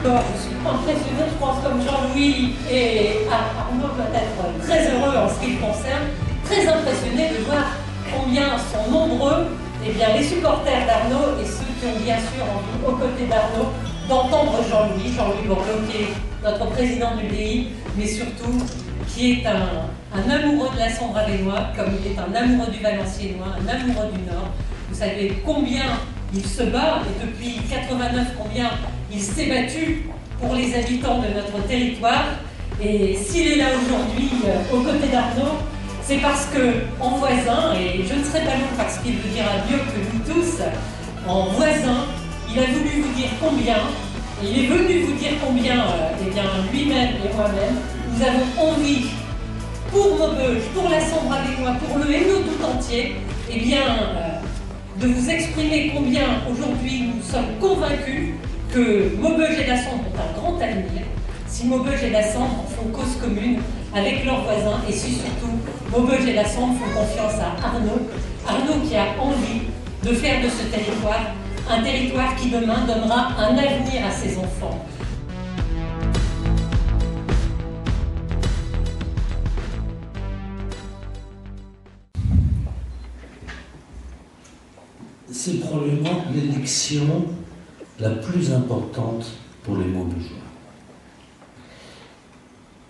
Je suis impressionnée, je pense, comme Jean-Louis et Arnaud doit être très heureux en ce qui le concerne, très impressionné de voir combien sont nombreux les supporters d'Arnaud et ceux qui ont bien sûr envie, aux côtés d'Arnaud, d'entendre Jean-Louis Borloo, qui est notre président du pays, mais surtout qui est un amoureux de la Sambre-Avesnois, comme il est un amoureux du Valenciennois, un amoureux du Nord. Vous savez combien il se bat, et depuis 89, combien il s'est battu pour les habitants de notre territoire. Et s'il est là aujourd'hui aux côtés d'Arnaud, c'est parce qu'en voisin, et je ne serai pas long parce qu'il le dira mieux que nous tous, en voisin, il a voulu vous dire combien, il est venu vous dire combien, lui-même et moi-même, nous avons envie, pour Maubeuge, pour la Sambre-Avesnois, pour le Hainaut tout entier, de vous exprimer combien aujourd'hui nous sommes convaincus que Maubeuge et la Sambre ont un grand avenir, si Maubeuge et la Sambre font cause commune avec leurs voisins, et si surtout Maubeuge et la Sambre font confiance à Arnaud qui a envie de faire de ce territoire un territoire qui demain donnera un avenir à ses enfants. C'est probablement l'élection la plus importante pour les Maubeugeois.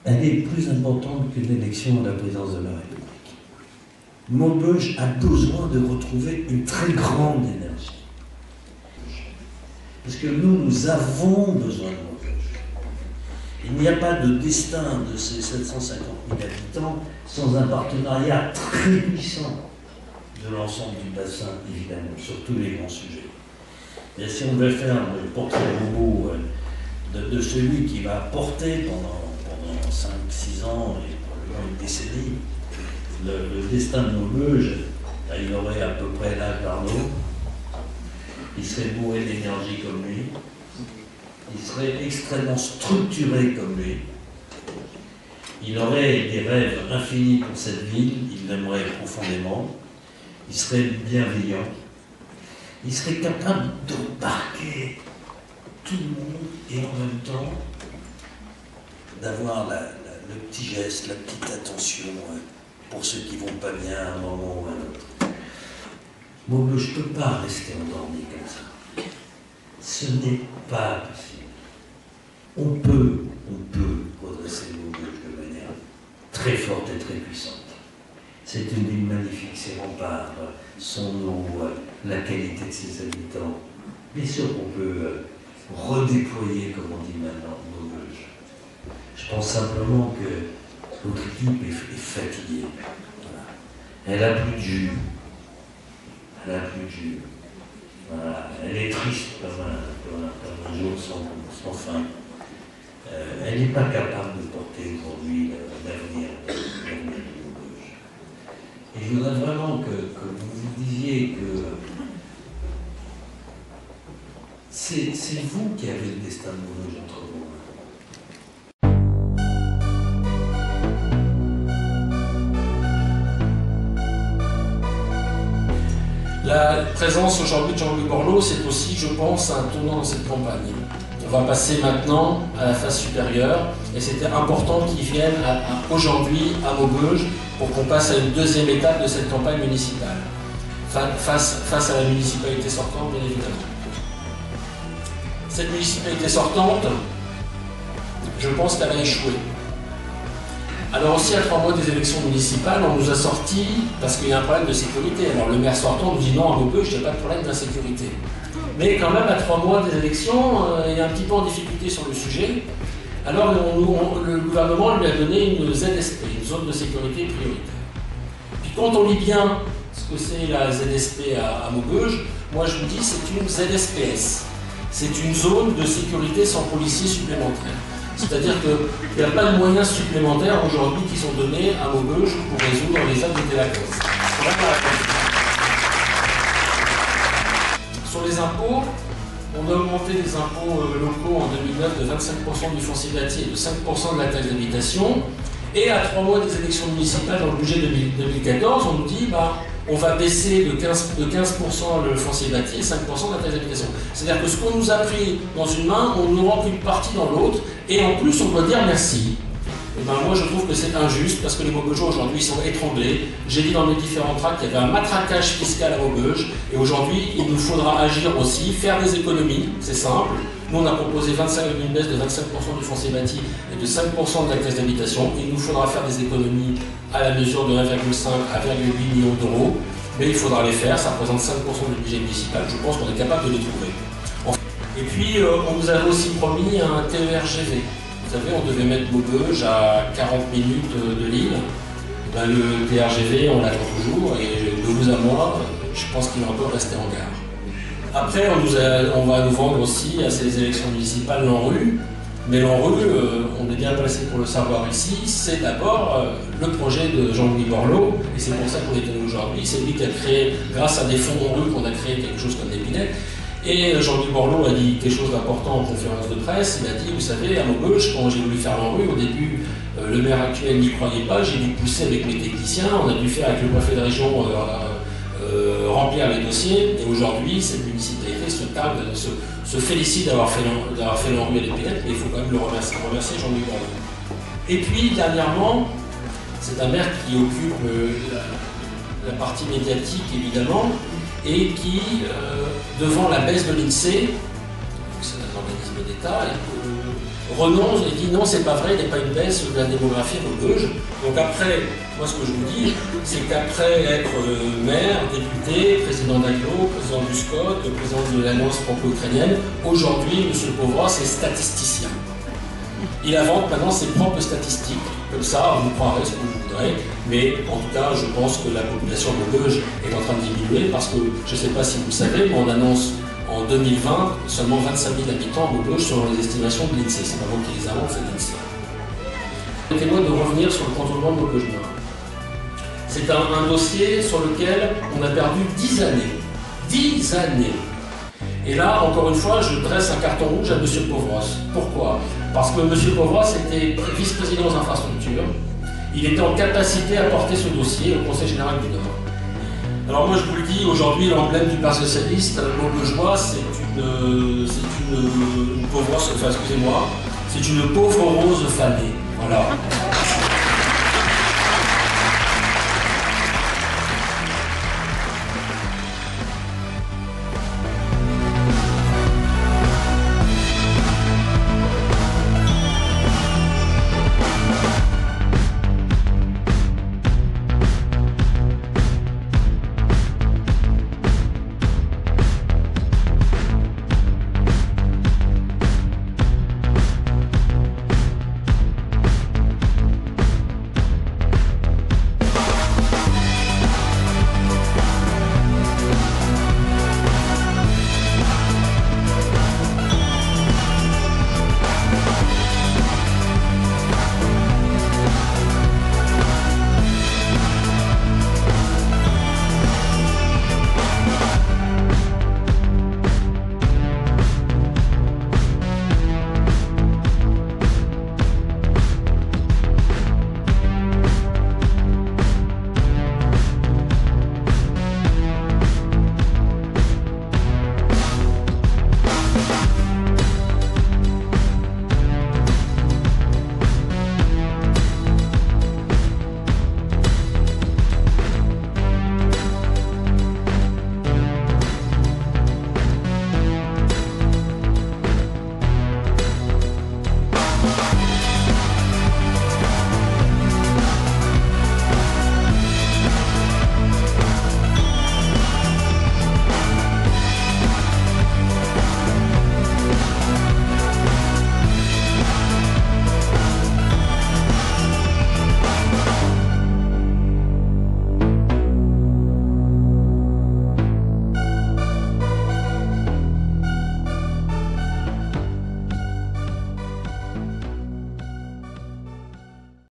Elle est plus importante qu'une élection à la présidence de la République. Maubeuge a besoin de retrouver une très grande énergie. Parce que nous avons besoin de Maubeuge. Il n'y a pas de destin de ces 750 000 habitants sans un partenariat très puissant de l'ensemble du bassin, évidemment, sur tous les grands sujets. Et si on devait faire le portrait robot de celui qui va porter pendant 5-6 ans et probablement une décennie le destin de Maubeuge, il aurait à peu près l'âge d'Arnaud, il serait bourré d'énergie comme lui, il serait extrêmement structuré comme lui, il aurait des rêves infinis pour cette ville, il l'aimerait profondément, il serait bienveillant, il serait capable d'embarquer tout le monde et en même temps d'avoir le petit geste, la petite attention pour ceux qui ne vont pas bien à un moment ou à un autre. Maubeuge ne peut pas rester endormi comme ça. Ce n'est pas possible. On peut redresser Maubeuge de manière très forte et très puissante. C'est une ville magnifique, ses remparts, son eau, la qualité de ses habitants. Bien sûr qu'on peut redéployer, comme on dit maintenant, Maubeuge. Je pense simplement que notre équipe est fatiguée. Voilà. Elle a plus de jus. Voilà. Elle est triste comme un jour sans fin. Elle n'est pas capable de porter aujourd'hui l'avenir de Maubeuge. Et je voudrais vraiment que vous vous disiez que c'est vous qui avez le destin de Maubeuge entre vos mains. La présence aujourd'hui de Jean-Louis Borloo, c'est aussi, je pense, un tournant dans cette campagne. On va passer maintenant à la phase supérieure, et c'était important qu'il vienne aujourd'hui à Maubeuge pour qu'on passe à une deuxième étape de cette campagne municipale, face à la municipalité sortante, bien évidemment. Cette municipalité sortante, je pense qu'elle a échoué. Alors aussi, à 3 mois des élections municipales, on nous a sorti, parce qu'il y a un problème de sécurité. Alors le maire sortant nous dit non, à Maubeuge, il n'y a pas de problème d'insécurité. Mais quand même, à 3 mois des élections, il est un petit peu en difficulté sur le sujet. Alors le gouvernement lui a donné une ZSP, une zone de sécurité prioritaire. Puis quand on lit bien ce que c'est la ZSP à Maubeuge, moi je vous dis c'est une ZSPS. C'est une zone de sécurité sans policiers supplémentaires. C'est-à-dire qu'il n'y a pas de moyens supplémentaires aujourd'hui qui sont donnés à Maubeuge pour résoudre les actes de délinquance. Sur les impôts, on a augmenté les impôts locaux en 2009 de 25% du foncier bâti et de 5% de la taxe d'habitation. Et à 3 mois des élections municipales dans le budget 2014, on nous dit on va baisser de 15% le foncier bâti et 5% de la taxe d'habitation. C'est-à-dire que ce qu'on nous a pris dans une main, on nous rend une partie dans l'autre, et en plus on doit dire merci. Et ben moi je trouve que c'est injuste parce que les Maubeugeois aujourd'hui ils sont étranglés. J'ai dit dans mes différents tracts qu'il y avait un matraquage fiscal à Maubeuge, et aujourd'hui il nous faudra agir aussi, faire des économies, c'est simple. Nous on a proposé une baisse de 25% du foncier bâti et de 5% de la taxe d'habitation. Il nous faudra faire des économies à la mesure de 1,5 à 1,8 millions d'euros, mais il faudra les faire, ça représente 5% du budget municipal, je pense qu'on est capable de les trouver. Et puis on nous avait aussi promis un TER-GV. Vous savez, on devait mettre Maubeuge à 40 minutes de Lille. Ben, le TER-GV, on l'attend toujours, et de vous à moi, je pense qu'il va encore rester en gare. Après, on va nous vendre aussi à ces élections municipales l'ANRU, mais l'ANRU, on est bien placé pour le savoir ici, c'est d'abord le projet de Jean-Louis Borloo, et c'est pour ça qu'on est là aujourd'hui. C'est lui qui a créé, grâce à des fonds ANRU, qu'on a créé quelque chose comme l'Épinette. Et Jean-Louis Borloo a dit quelque chose d'important en conférence de presse. Il a dit, vous savez, à Maubeuge, quand j'ai voulu faire l'ANRU, au début, le maire actuel n'y croyait pas, j'ai dû pousser avec mes techniciens, on a dû faire avec le préfet de région remplir les dossiers, et aujourd'hui, cette municipalité se félicite d'avoir fait l'ANRU à l'Épinette, mais il faut quand même le remercier Jean-Louis Borloo. Et puis, dernièrement, c'est un maire qui occupe la partie médiatique, évidemment, et qui, devant la baisse de l'INSEE, c'est un organisme d'État, renonce et dit non, c'est pas vrai, il n'y a pas une baisse de la démographie à Maubeuge. Donc après, moi ce que je vous dis, c'est qu'après être maire, député, président d'Aglo, président du SCOT, président de l'Alliance franco-ukrainienne, aujourd'hui, M. Pauvras, c'est statisticien. Il invente maintenant ses propres statistiques. Comme ça, vous croirez ce que vous voudrez, mais en tout cas, je pense que la population de Maubeuge est en train de diminuer parce que, je ne sais pas si vous le savez, mais on annonce en 2020 seulement 25 000 habitants à Maubeuge selon les estimations de l'INSEE. C'est pas moi qui les invente, c'est l'INSEE. Permettez-moi de revenir sur le contournement de Maubeuge Nord. C'est un dossier sur lequel on a perdu 10 années. 10 années. Et là, encore une fois, je dresse un carton rouge à M. Pauvras. Pourquoi? Parce que M. Pauvras était vice-président aux infrastructures. Il était en capacité à porter ce dossier au Conseil général du Nord. Alors moi, je vous le dis, aujourd'hui, l'emblème du Parti socialiste, Maubeugeois, c'est une pauvre, enfin, excusez-moi, c'est une pauvre rose fanée. Voilà.